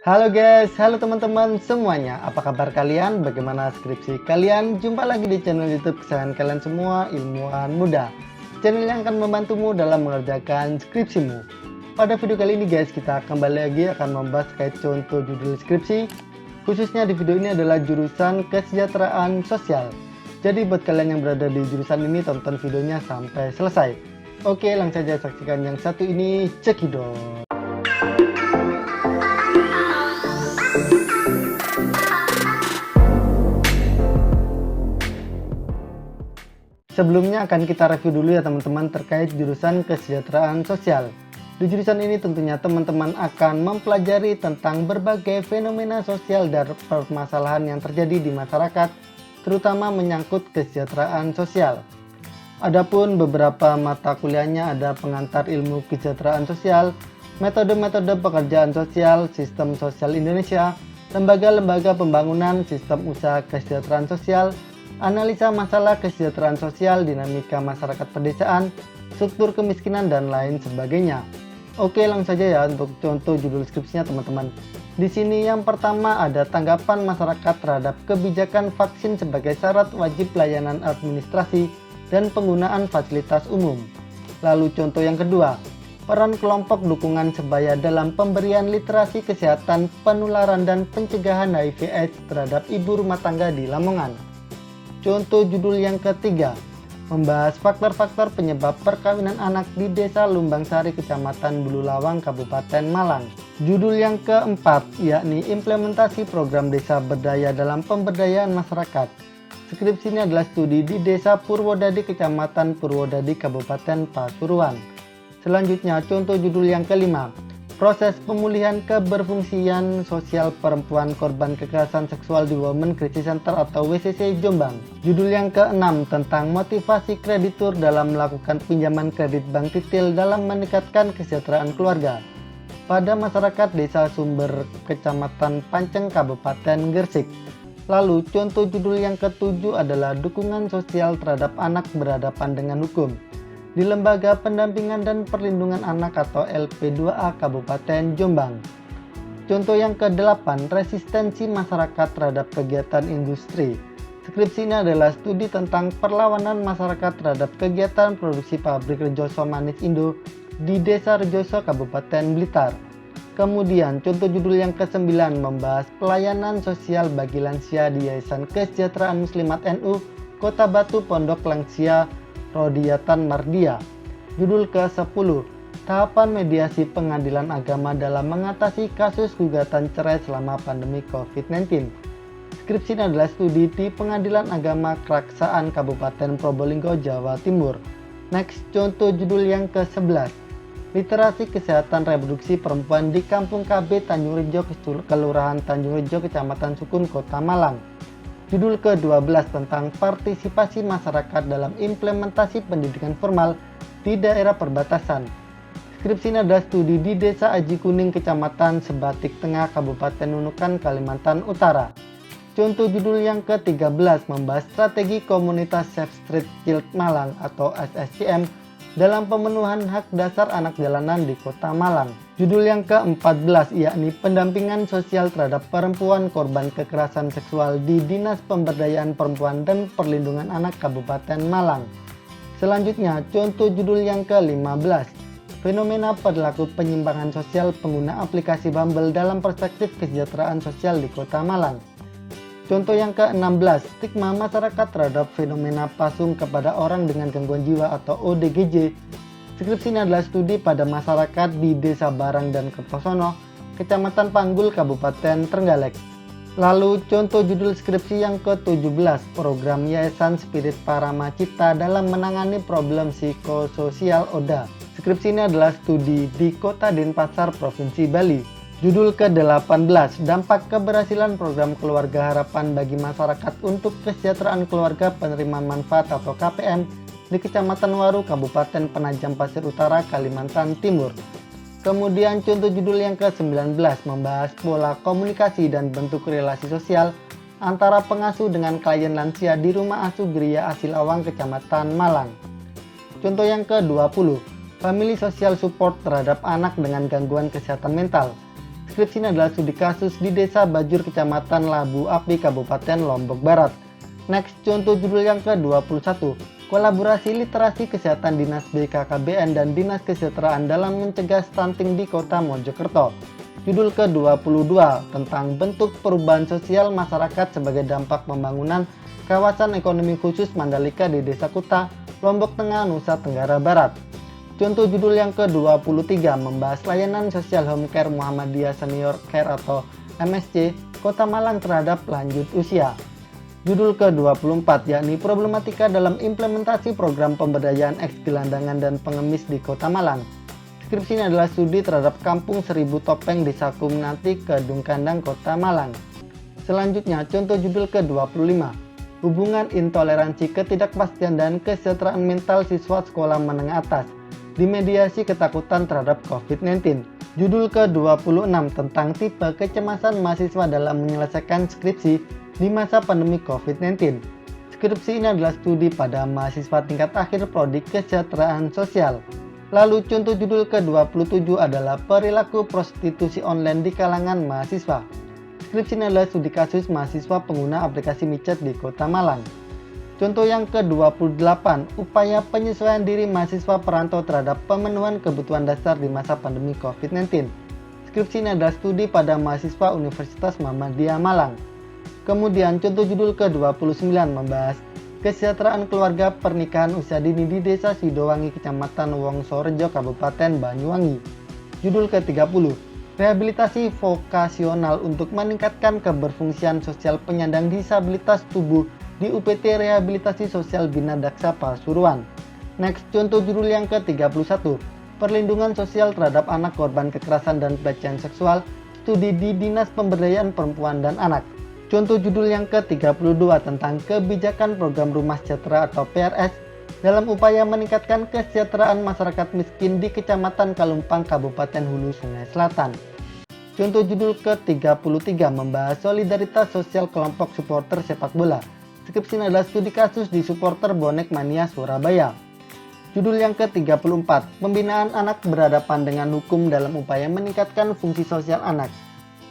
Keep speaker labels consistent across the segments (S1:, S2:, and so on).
S1: Halo guys, halo teman-teman semuanya. Apa kabar kalian? Bagaimana skripsi kalian? Jumpa lagi di channel YouTube kesayangan kalian semua, Ilmuwan Muda. Channel yang akan membantumu dalam mengerjakan skripsimu. Pada video kali ini guys, kita kembali lagi akan membahas terkait contoh judul skripsi. Khususnya di video ini adalah jurusan kesejahteraan sosial. Jadi buat kalian yang berada di jurusan ini, tonton videonya sampai selesai. Oke, langsung saja saksikan yang satu ini, cekidot. Sebelumnya akan kita review dulu ya teman-teman terkait jurusan kesejahteraan sosial. Di jurusan ini tentunya teman-teman akan mempelajari tentang berbagai fenomena sosial dan permasalahan yang terjadi di masyarakat, terutama menyangkut kesejahteraan sosial. Adapun beberapa mata kuliahnya ada pengantar ilmu kesejahteraan sosial, metode-metode pekerjaan sosial, sistem sosial Indonesia, lembaga-lembaga pembangunan, sistem usaha kesejahteraan sosial, analisa masalah kesejahteraan sosial, dinamika masyarakat pedesaan, struktur kemiskinan, dan lain sebagainya. Oke, langsung saja ya untuk contoh judul skripsinya teman-teman. Di sini yang pertama ada tanggapan masyarakat terhadap kebijakan vaksin sebagai syarat wajib layanan administrasi dan penggunaan fasilitas umum. Lalu contoh yang kedua, peran kelompok dukungan sebaya dalam pemberian literasi kesehatan, penularan, dan pencegahan HIV/AIDS terhadap ibu rumah tangga di Lamongan. Contoh judul yang ketiga, membahas faktor-faktor penyebab perkawinan anak di Desa Lumbangsari, Kecamatan Bululawang, Kabupaten Malang. Judul yang keempat, yakni implementasi program desa berdaya dalam pemberdayaan masyarakat. Skripsi ini adalah studi di Desa Purwodadi, Kecamatan Purwodadi, Kabupaten Pasuruan. Selanjutnya, contoh judul yang kelima, proses pemulihan keberfungsian sosial perempuan korban kekerasan seksual di Women Crisis Center atau WCC Jombang. Judul yang keenam tentang motivasi kreditur dalam melakukan pinjaman kredit bank titil dalam meningkatkan kesejahteraan keluarga pada masyarakat Desa Sumber, Kecamatan Panceng, Kabupaten Gresik. Lalu contoh judul yang ketujuh adalah dukungan sosial terhadap anak berhadapan dengan hukum di Lembaga Pendampingan dan Perlindungan Anak atau LP2A Kabupaten Jombang. Contoh yang ke-8, resistensi masyarakat terhadap kegiatan industri. Skripsi ini adalah studi tentang perlawanan masyarakat terhadap kegiatan produksi pabrik Rejoso Manis Indo di Desa Rejoso, Kabupaten Blitar. Kemudian contoh judul yang ke-9 membahas pelayanan sosial bagi lansia di Yayasan Kesejahteraan Muslimat NU Kota Batu Pondok Lansia Rodiatan Mardia. Judul ke-10, tahapan mediasi pengadilan agama dalam mengatasi kasus gugatan cerai selama pandemi COVID-19. Skripsi ini adalah studi di Pengadilan Agama Keraksaan Kabupaten Probolinggo, Jawa Timur. Next, contoh judul yang ke-11, literasi kesehatan reproduksi perempuan di Kampung KB Tanjung Rejo, Kelurahan Tanjung Rejo, Kecamatan Sukun, Kota Malang. Judul ke-12 tentang partisipasi masyarakat dalam implementasi pendidikan formal di daerah perbatasan. Skripsi ini adalah studi di Desa Aji Kuning, Kecamatan Sebatik Tengah, Kabupaten Nunukan, Kalimantan Utara. Contoh judul yang ke-13 membahas strategi komunitas Safe Street Child Malang atau SSCM dalam pemenuhan hak dasar anak jalanan di Kota Malang. Judul yang ke-14 yakni pendampingan sosial terhadap perempuan korban kekerasan seksual di Dinas Pemberdayaan Perempuan dan Perlindungan Anak Kabupaten Malang. Selanjutnya, contoh judul yang ke-15, fenomena perilaku penyimpangan sosial pengguna aplikasi Bumble dalam perspektif kesejahteraan sosial di Kota Malang. Contoh yang ke-16, stigma masyarakat terhadap fenomena pasung kepada orang dengan gangguan jiwa atau ODGJ. Skripsi ini adalah studi pada masyarakat di Desa Barang dan Kertosono, Kecamatan Panggul, Kabupaten Trenggalek. Lalu contoh judul skripsi yang ke-17, program Yayasan Spirit Parama Cipta dalam menangani problem psikososial ODA. Skripsi ini adalah studi di Kota Denpasar, Provinsi Bali. Judul ke-18, dampak keberhasilan program Keluarga Harapan bagi masyarakat untuk kesejahteraan keluarga penerima manfaat atau KPM di Kecamatan Waru, Kabupaten Penajam Pasir Utara, Kalimantan Timur. Kemudian contoh judul yang ke-19 membahas pola komunikasi dan bentuk relasi sosial antara pengasuh dengan klien lansia di Rumah Asuh Geria Asilawang, Kecamatan Malang. Contoh yang ke-20, family social support terhadap anak dengan gangguan kesehatan mental. Skripsi ini adalah studi kasus di Desa Bajur, Kecamatan Labu Api, Kabupaten Lombok Barat. Next, contoh judul yang ke-21. Kolaborasi literasi kesehatan Dinas BKKBN dan Dinas Kesejahteraan dalam mencegah stunting di Kota Mojokerto. Judul ke-22 tentang bentuk perubahan sosial masyarakat sebagai dampak pembangunan kawasan ekonomi khusus Mandalika di Desa Kuta, Lombok Tengah, Nusa Tenggara Barat. Contoh judul yang ke-23 membahas layanan sosial home care Muhammadiyah Senior Care atau MSC Kota Malang terhadap lanjut usia. Judul ke-24 yakni problematika dalam implementasi program pemberdayaan eks-gelandangan dan pengemis di Kota Malang. Skripsi ini adalah studi terhadap Kampung Seribu Topeng Desa Kumnati, Kedung Kandang, Kota Malang. Selanjutnya, contoh judul ke-25, hubungan intoleransi, ketidakpastian, dan kesejahteraan mental siswa sekolah menengah atas, dimediasi ketakutan terhadap COVID-19. Judul ke-26 tentang tipe kecemasan mahasiswa dalam menyelesaikan skripsi di masa pandemi COVID-19. Skripsi ini adalah studi pada mahasiswa tingkat akhir prodi kesejahteraan sosial. Lalu contoh judul ke-27 adalah perilaku prostitusi online di kalangan mahasiswa. Skripsi ini adalah studi kasus mahasiswa pengguna aplikasi micet di Kota Malang. Contoh yang ke-28, upaya penyesuaian diri mahasiswa perantau terhadap pemenuhan kebutuhan dasar di masa pandemi COVID-19. Skripsi ini adalah studi pada mahasiswa Universitas Muhammadiyah Malang. Kemudian contoh judul ke-29 membahas kesejahteraan keluarga pernikahan usia dini di Desa Sidowangi, Kecamatan Wongsorejo, Kabupaten Banyuwangi. Judul ke-30, rehabilitasi vokasional untuk meningkatkan keberfungsian sosial penyandang disabilitas tubuh di UPT Rehabilitasi Sosial Bina Daksa Pasuruan. Next, contoh judul yang ke-31, perlindungan sosial terhadap anak korban kekerasan dan pelecehan seksual, studi di Dinas Pemberdayaan Perempuan dan Anak. Contoh judul yang ke-32 tentang kebijakan program rumah sejahtera atau PRS dalam upaya meningkatkan kesejahteraan masyarakat miskin di Kecamatan Kalumpang, Kabupaten Hulu Sungai Selatan. Contoh judul ke-33 membahas solidaritas sosial kelompok supporter sepak bola. Skripsi ini adalah studi kasus di supporter bonek mania Surabaya. Judul yang ke-34, pembinaan anak berhadapan dengan hukum dalam upaya meningkatkan fungsi sosial anak.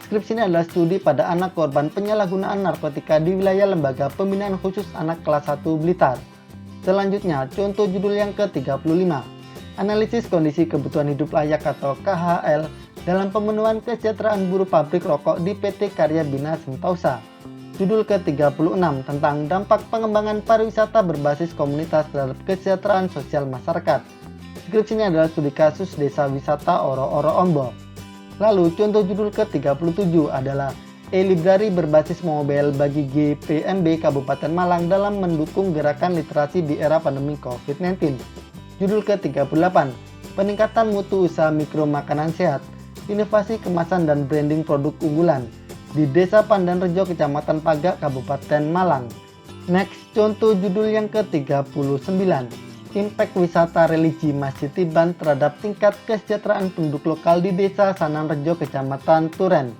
S1: Skripsi ini adalah studi pada anak korban penyalahgunaan narkotika di wilayah Lembaga Pembinaan Khusus Anak Kelas 1 Blitar. Selanjutnya, contoh judul yang ke-35, analisis kondisi kebutuhan hidup layak atau KHL dalam pemenuhan kesejahteraan buruh pabrik rokok di PT Karya Bina Sentausa. Judul ke-36 tentang dampak pengembangan pariwisata berbasis komunitas terhadap kesejahteraan sosial masyarakat. Skripsi ini adalah studi kasus Desa Wisata Oro-Oro Ombok. Lalu contoh judul ke-37 adalah e-library berbasis mobile bagi GPMB Kabupaten Malang dalam mendukung gerakan literasi di era pandemi COVID-19. Judul ke-38, peningkatan mutu usaha mikro makanan sehat, inovasi kemasan dan branding produk unggulan di Desa Pandanrejo, Kecamatan Pagak, Kabupaten Malang. Next, contoh judul yang ke-39, impact wisata religi Masjid Tiban terhadap tingkat kesejahteraan penduduk lokal di Desa Sananrejo, Kecamatan Turen.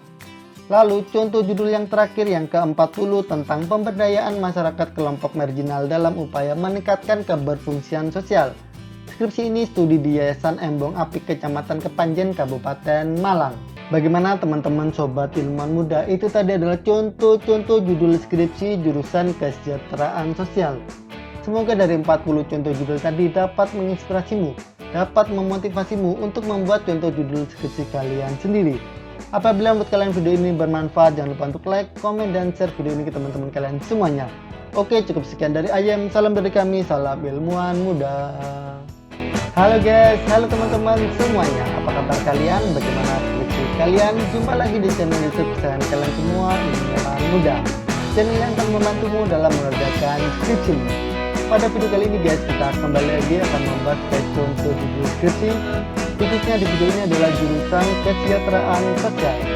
S1: Lalu contoh judul yang terakhir yang ke-40 tentang pemberdayaan masyarakat kelompok marginal dalam upaya meningkatkan keberfungsian sosial. Skripsi ini studi di Yayasan Embong Apik, Kecamatan Kepanjen, Kabupaten Malang. Bagaimana teman-teman sobat ilmuwan muda? Itu tadi adalah contoh-contoh judul skripsi jurusan kesejahteraan sosial. Semoga dari 40 contoh judul tadi dapat menginspirasimu, dapat memotivasimu untuk membuat contoh judul skripsi kalian sendiri. Apabila menurut kalian video ini bermanfaat, jangan lupa untuk like, komen, dan share video ini ke teman-teman kalian semuanya. Oke, cukup sekian dari Ayem. Salam dari kami, salam ilmuwan muda. Halo guys, halo teman-teman semuanya. Apa kabar kalian? Bagaimana skripsi kalian? Jumpa lagi di channel YouTube kesayangan kalian semua, ilmuwan muda. Channel yang akan membantumu dalam mengerjakan skripsimu. Pada video kali ini guys, kita kembali lagi akan membahas contoh judul skripsi. Khususnya di video ini adalah jurusan kesejahteraan sosial.